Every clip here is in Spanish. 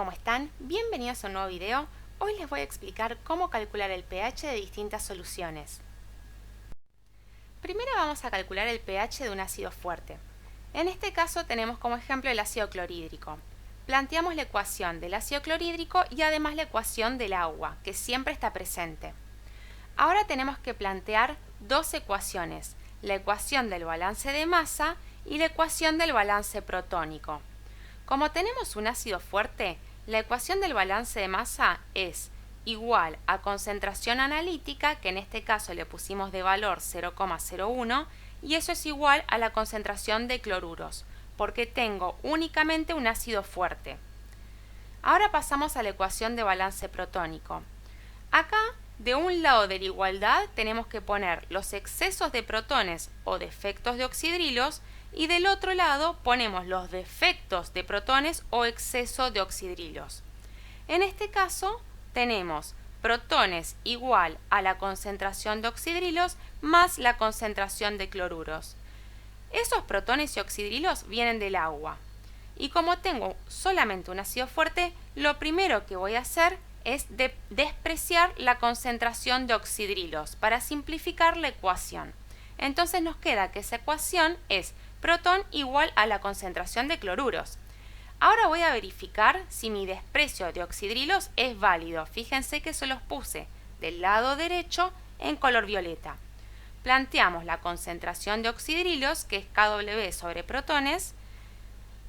¿cómo están? Bienvenidos a un nuevo video. Hoy les voy a explicar cómo calcular el pH de distintas soluciones. Primero vamos a calcular el pH de un ácido fuerte. En este caso tenemos como ejemplo el ácido clorhídrico. Planteamos la ecuación del ácido clorhídrico y además la ecuación del agua, que siempre está presente. Ahora tenemos que plantear dos ecuaciones, la ecuación del balance de masa y la ecuación del balance protónico. Como tenemos un ácido fuerte, la ecuación del balance de masa es igual a concentración analítica, que en este caso le pusimos de valor 0,01, y eso es igual a la concentración de cloruros, porque tengo únicamente un ácido fuerte. Ahora pasamos a la ecuación de balance protónico. Acá, de un lado de la igualdad, tenemos que poner los excesos de protones o defectos de oxidrilos, y del otro lado ponemos los defectos de protones o exceso de oxidrilos. En este caso tenemos protones igual a la concentración de oxidrilos más la concentración de cloruros. Esos protones y oxidrilos vienen del agua. Y como tengo solamente un ácido fuerte, lo primero que voy a hacer es despreciar la concentración de oxidrilos para simplificar la ecuación. Entonces nos queda que esa ecuación es protón igual a la concentración de cloruros. Ahora voy a verificar si mi desprecio de oxidrilos es válido. Fíjense que se los puse del lado derecho en color violeta. Planteamos la concentración de oxidrilos, que es Kw sobre protones,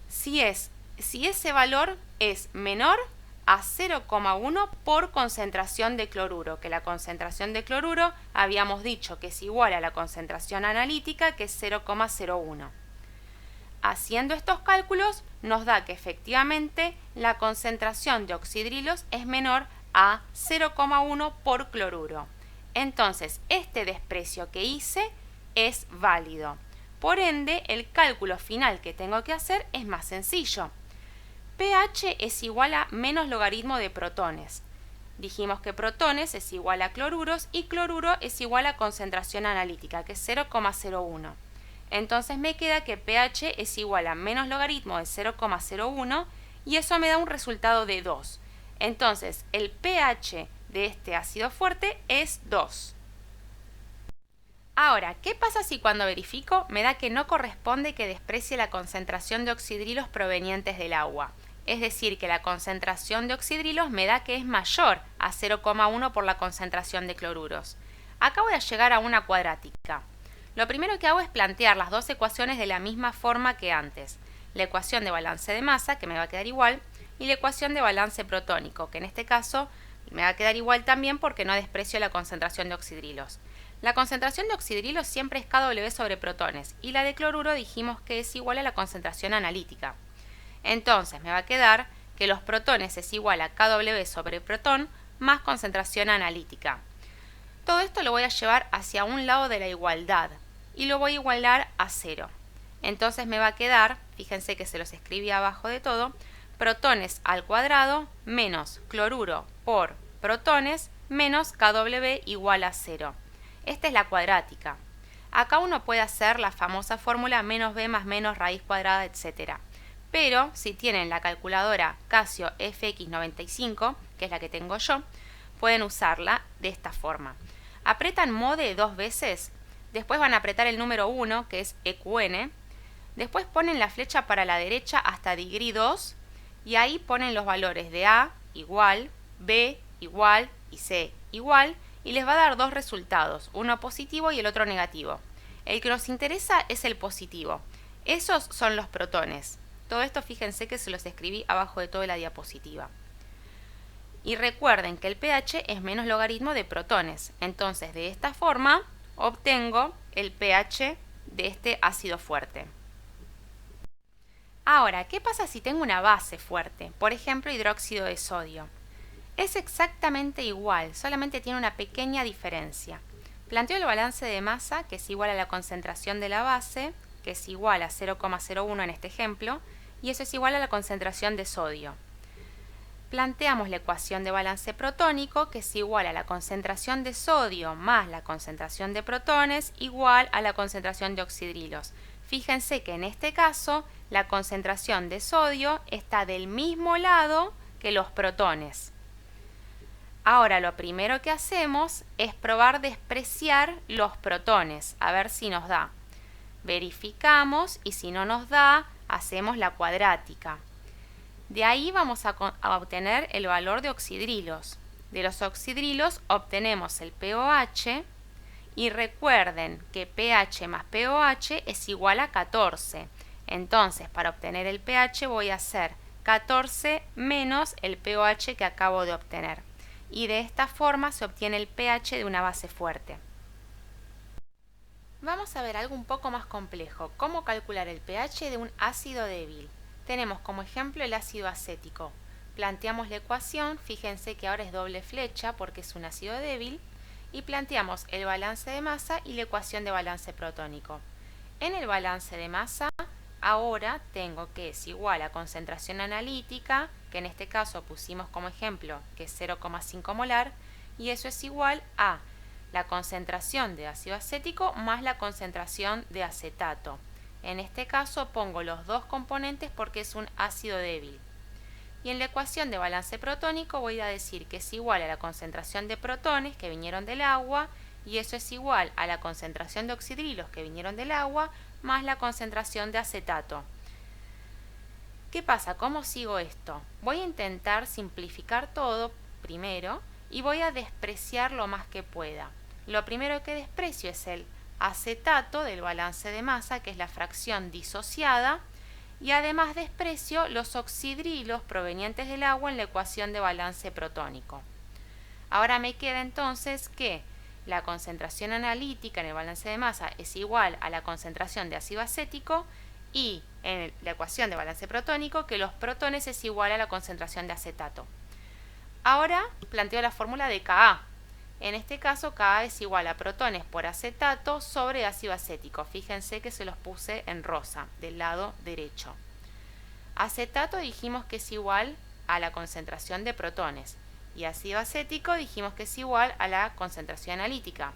si ese valor es menor a 0,1 por concentración de cloruro, que la concentración de cloruro habíamos dicho que es igual a la concentración analítica, que es 0,01. Haciendo estos cálculos nos da que efectivamente la concentración de oxidrilos es menor a 0,1 por cloruro. Entonces, este desprecio que hice es válido. Por ende, el cálculo final que tengo que hacer es más sencillo. pH es igual a menos logaritmo de protones. Dijimos que protones es igual a cloruros y cloruro es igual a concentración analítica, que es 0,01. Entonces me queda que pH es igual a menos logaritmo de 0,01 y eso me da un resultado de 2. Entonces el pH de este ácido fuerte es 2. Ahora, ¿qué pasa si cuando verifico me da que no corresponde que desprecie la concentración de oxidrilos provenientes del agua? Es decir, que la concentración de oxidrilos me da que es mayor a 0,1 por la concentración de cloruros. Acá voy a llegar a una cuadrática. Lo primero que hago es plantear las dos ecuaciones de la misma forma que antes. La ecuación de balance de masa, que me va a quedar igual, y la ecuación de balance protónico, que en este caso me va a quedar igual también porque no desprecio la concentración de oxidrilos. La concentración de oxidrilos siempre es Kw sobre protones, y la de cloruro dijimos que es igual a la concentración analítica. Entonces me va a quedar que los protones es igual a Kw sobre protón más concentración analítica. Todo esto lo voy a llevar hacia un lado de la igualdad y lo voy a igualar a 0. Entonces me va a quedar, fíjense que se los escribí abajo de todo, protones al cuadrado menos cloruro por protones menos Kw igual a 0. Esta es la cuadrática. Acá uno puede hacer la famosa fórmula menos b más menos raíz cuadrada, etc. Pero si tienen la calculadora Casio FX95, que es la que tengo yo, pueden usarla de esta forma. Apretan mode 2 veces, después van a apretar el número 1, que es EQN, después ponen la flecha para la derecha hasta degree 2, y ahí ponen los valores de A igual, B igual y C igual, y les va a dar dos resultados, uno positivo y el otro negativo. El que nos interesa es el positivo. Esos son los protones. Todo esto fíjense que se los escribí abajo de toda la diapositiva. Y recuerden que el pH es menos logaritmo de protones. Entonces, de esta forma, obtengo el pH de este ácido fuerte. Ahora, ¿qué pasa si tengo una base fuerte? Por ejemplo, hidróxido de sodio. Es exactamente igual, solamente tiene una pequeña diferencia. Planteo el balance de masa, que es igual a la concentración de la base, que es igual a 0,01 en este ejemplo, y eso es igual a la concentración de sodio. Planteamos la ecuación de balance protónico, que es igual a la concentración de sodio más la concentración de protones igual a la concentración de oxidrilos. Fíjense que en este caso la concentración de sodio está del mismo lado que los protones. Ahora lo primero que hacemos es probar despreciar los protones, a ver si nos da. Verificamos y si no nos da, hacemos la cuadrática. De ahí vamos a obtener el valor de oxidrilos. De los oxidrilos obtenemos el pOH y recuerden que pH más pOH es igual a 14. Entonces, para obtener el pH voy a hacer 14 menos el pOH que acabo de obtener. Y de esta forma se obtiene el pH de una base fuerte. Vamos a ver algo un poco más complejo, cómo calcular el pH de un ácido débil. Tenemos como ejemplo el ácido acético. Planteamos la ecuación, fíjense que ahora es doble flecha porque es un ácido débil, y planteamos el balance de masa y la ecuación de balance protónico. En el balance de masa, ahora tengo que es igual a concentración analítica, que en este caso pusimos como ejemplo que es 0,5 molar, y eso es igual a la concentración de ácido acético más la concentración de acetato. En este caso pongo los dos componentes porque es un ácido débil. Y en la ecuación de balance protónico voy a decir que es igual a la concentración de protones que vinieron del agua, y eso es igual a la concentración de oxidrilos que vinieron del agua más la concentración de acetato. ¿Qué pasa? ¿Cómo sigo esto? Voy a intentar simplificar todo primero y voy a despreciar lo más que pueda. Lo primero que desprecio es el acetato del balance de masa, que es la fracción disociada, y además desprecio los oxidrilos provenientes del agua en la ecuación de balance protónico. Ahora me queda entonces que la concentración analítica en el balance de masa es igual a la concentración de ácido acético, y en la ecuación de balance protónico que los protones es igual a la concentración de acetato. Ahora planteo la fórmula de Ka. En este caso, Ka es igual a protones por acetato sobre ácido acético. Fíjense que se los puse en rosa, del lado derecho. Acetato dijimos que es igual a la concentración de protones. Y ácido acético dijimos que es igual a la concentración analítica.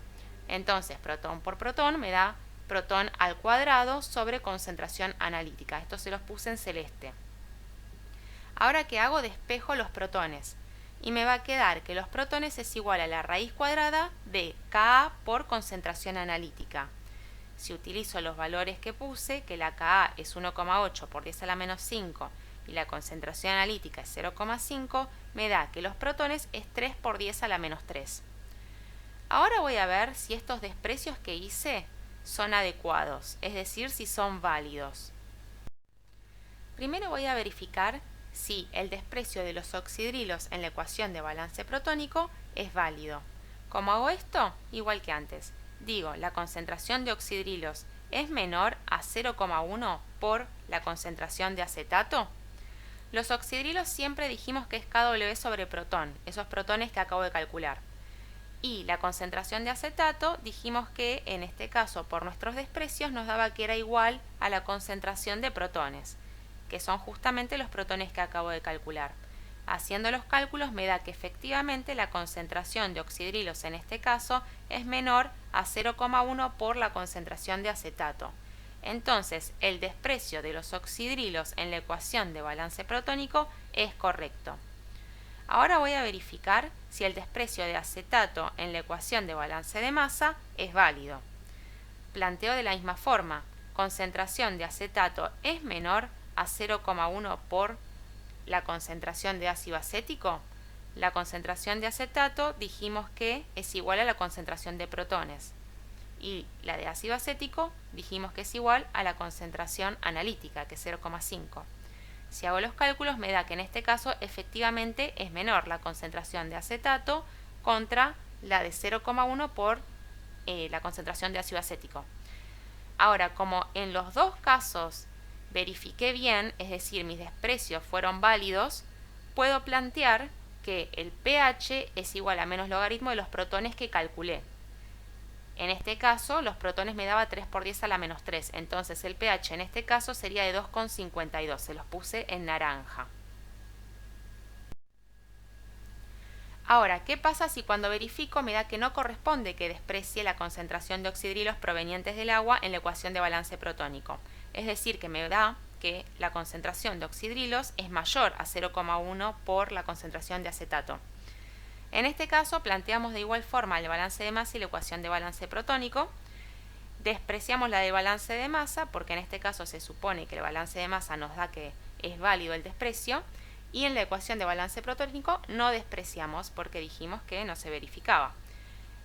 Entonces, protón por protón me da protón al cuadrado sobre concentración analítica. Esto se los puse en celeste. Ahora, ¿qué hago? Despejo los protones. Y me va a quedar que los protones es igual a la raíz cuadrada de Ka por concentración analítica. Si utilizo los valores que puse, que la Ka es 1,8 por 10 a la menos 5 y la concentración analítica es 0,5, me da que los protones es 3 por 10 a la menos 3. Ahora voy a ver si estos desprecios que hice son adecuados, es decir, si son válidos. Primero voy a verificar si el desprecio de los oxidrilos en la ecuación de balance protónico es válido. ¿Cómo hago esto? Igual que antes. Digo, la concentración de oxidrilos es menor a 0,1 por la concentración de acetato. Los oxidrilos siempre dijimos que es kW sobre protón, esos protones que acabo de calcular. Y la concentración de acetato dijimos que en este caso por nuestros desprecios nos daba que era igual a la concentración de protones, que son justamente los protones que acabo de calcular. Haciendo los cálculos me da que efectivamente la concentración de oxidrilos en este caso es menor a 0,1 por la concentración de acetato. Entonces, el desprecio de los oxidrilos en la ecuación de balance protónico es correcto. Ahora voy a verificar si el desprecio de acetato en la ecuación de balance de masa es válido. Planteo de la misma forma, concentración de acetato es menor a 0,1 por la concentración de ácido acético. La concentración de acetato dijimos que es igual a la concentración de protones. Y la de ácido acético dijimos que es igual a la concentración analítica, que es 0,5. Si hago los cálculos me da que en este caso efectivamente es menor la concentración de acetato contra la de 0,1 por la concentración de ácido acético. Ahora, como en los dos casos verifiqué bien, es decir, mis desprecios fueron válidos, puedo plantear que el pH es igual a menos logaritmo de los protones que calculé. En este caso, los protones me daba 3 por 10 a la menos 3, entonces el pH en este caso sería de 2,52, se los puse en naranja. Ahora, ¿qué pasa si cuando verifico me da que no corresponde que desprecie la concentración de oxidrilos provenientes del agua en la ecuación de balance protónico? Es decir, que me da que la concentración de oxidrilos es mayor a 0,1 por la concentración de acetato. En este caso planteamos de igual forma el balance de masa y la ecuación de balance protónico. Despreciamos la de balance de masa porque en este caso se supone que el balance de masa nos da que es válido el desprecio, y en la ecuación de balance protónico no despreciamos porque dijimos que no se verificaba.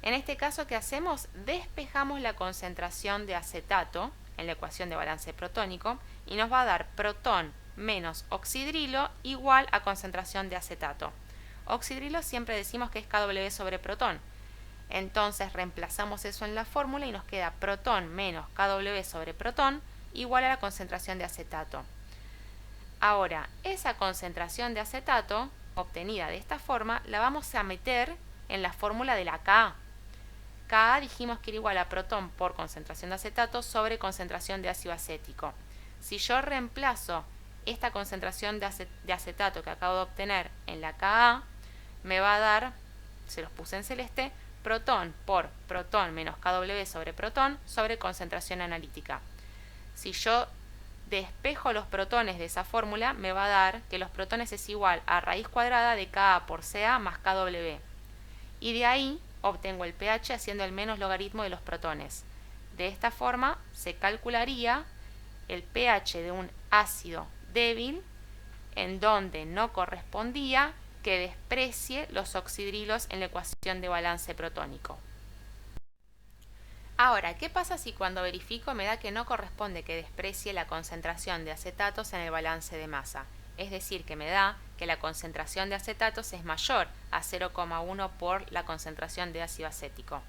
En este caso, ¿qué hacemos? Despejamos la concentración de acetato en la ecuación de balance protónico y nos va a dar protón menos oxidrilo igual a concentración de acetato. Oxidrilo siempre decimos que es kW sobre protón. Entonces reemplazamos eso en la fórmula y nos queda protón menos kW sobre protón igual a la concentración de acetato. Ahora, esa concentración de acetato obtenida de esta forma la vamos a meter en la fórmula de la Ka. Ka dijimos que era igual a protón por concentración de acetato sobre concentración de ácido acético. Si yo reemplazo esta concentración de acetato que acabo de obtener en la Ka, me va a dar, se los puse en celeste, protón por protón menos kW sobre concentración analítica. Si yo despejo los protones de esa fórmula, me va a dar que los protones es igual a raíz cuadrada de Ka por Ca más kW. Y de ahí obtengo el pH haciendo el menos logaritmo de los protones. De esta forma se calcularía el pH de un ácido débil en donde no correspondía que desprecie los oxidrilos en la ecuación de balance protónico. Ahora, ¿qué pasa si cuando verifico me da que no corresponde que desprecie la concentración de acetatos en el balance de masa? Es decir, que me da que la concentración de acetatos es mayor a 0,1 por la concentración de ácido acético.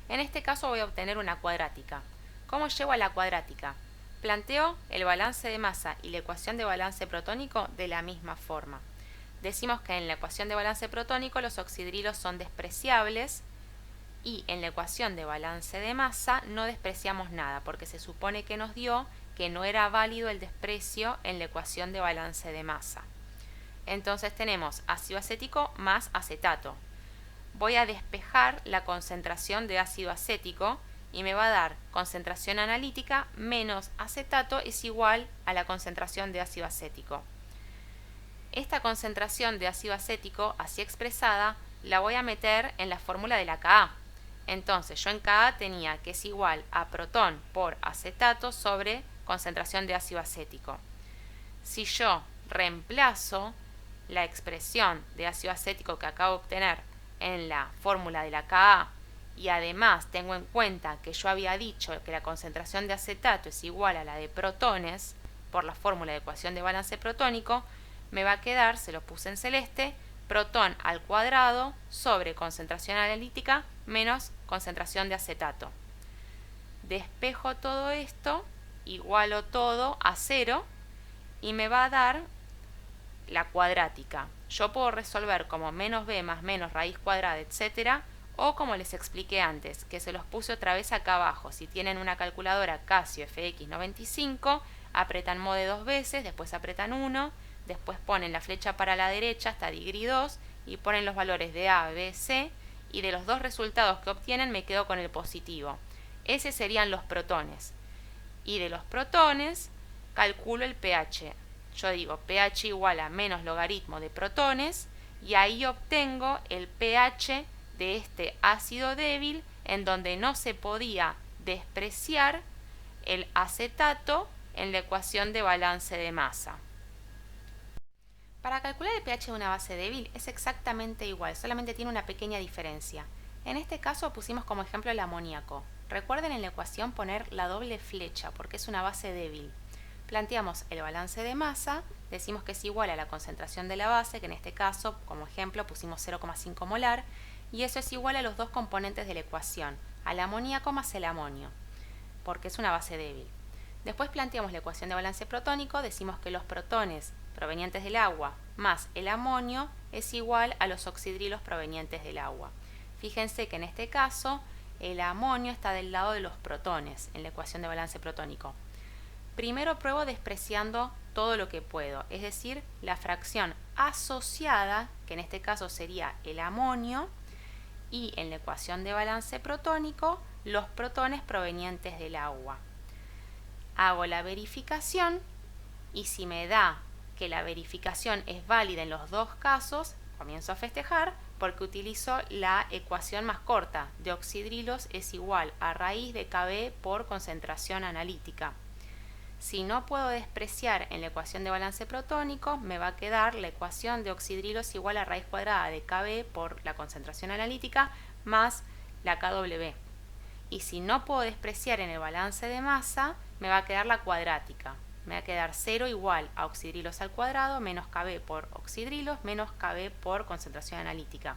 En este caso voy a obtener una cuadrática. ¿Cómo llego a la cuadrática? Planteo el balance de masa y la ecuación de balance protónico de la misma forma. Decimos que en la ecuación de balance protónico los oxidrilos son despreciables y en la ecuación de balance de masa no despreciamos nada porque se supone que nos dio que no era válido el desprecio en la ecuación de balance de masa. Entonces tenemos ácido acético más acetato. Voy a despejar la concentración de ácido acético y me va a dar concentración analítica menos acetato es igual a la concentración de ácido acético. Esta concentración de ácido acético, así expresada, la voy a meter en la fórmula de la Ka. Entonces yo en Ka tenía que es igual a protón por acetato sobre concentración de ácido acético. Si yo reemplazo la expresión de ácido acético que acabo de obtener en la fórmula de la Ka y además tengo en cuenta que yo había dicho que la concentración de acetato es igual a la de protones por la fórmula de ecuación de balance protónico, me va a quedar, se lo puse en celeste, protón al cuadrado sobre concentración analítica menos concentración de acetato. Despejo todo esto, igualo todo a 0 y me va a dar la cuadrática. Yo puedo resolver como menos b más menos raíz cuadrada, etcétera, o como les expliqué antes, que se los puse otra vez acá abajo. Si tienen una calculadora Casio FX95, apretan mode 2 veces, después apretan 1, después ponen la flecha para la derecha hasta degree 2 y ponen los valores de A, B, C, y de los dos resultados que obtienen me quedo con el positivo. Esos serían los protones. Y de los protones calculo el pH. Yo digo pH igual a menos logaritmo de protones y ahí obtengo el pH de este ácido débil en donde no se podía despreciar el acetato en la ecuación de balance de masa. Para calcular el pH de una base débil es exactamente igual, solamente tiene una pequeña diferencia. En este caso pusimos como ejemplo el amoníaco. Recuerden en la ecuación poner la doble flecha porque es una base débil. Planteamos el balance de masa, decimos que es igual a la concentración de la base, que en este caso, como ejemplo, pusimos 0,5 molar, y eso es igual a los dos componentes de la ecuación, al amoníaco más el amonio, porque es una base débil. Después planteamos la ecuación de balance protónico, decimos que los protones provenientes del agua más el amonio es igual a los oxidrilos provenientes del agua. Fíjense que en este caso el amonio está del lado de los protones en la ecuación de balance protónico. Primero pruebo despreciando todo lo que puedo, es decir, la fracción asociada, que en este caso sería el amonio, y en la ecuación de balance protónico los protones provenientes del agua. Hago la verificación Y si me da que la verificación es válida en los dos casos, comienzo a festejar porque utilizo la ecuación más corta. De oxidrilos es igual a raíz de Kb por concentración analítica. Si no puedo despreciar en la ecuación de balance protónico, me va a quedar la ecuación de oxidrilos igual a raíz cuadrada de Kb por la concentración analítica más la Kw. Y si no puedo despreciar en el balance de masa, me va a quedar la cuadrática. Me va a quedar 0 igual a oxidrilos al cuadrado menos Kb por oxidrilos menos Kb por concentración analítica.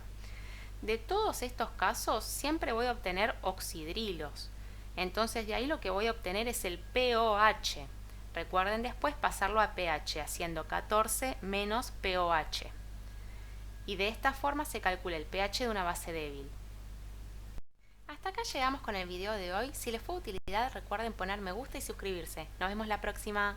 De todos estos casos siempre voy a obtener oxidrilos. Entonces de ahí lo que voy a obtener es el pOH. Recuerden después pasarlo a pH haciendo 14 menos pOH. Y de esta forma se calcula el pH de una base débil. Hasta acá llegamos con el video de hoy. Si les fue de utilidad recuerden poner me gusta y suscribirse. Nos vemos la próxima.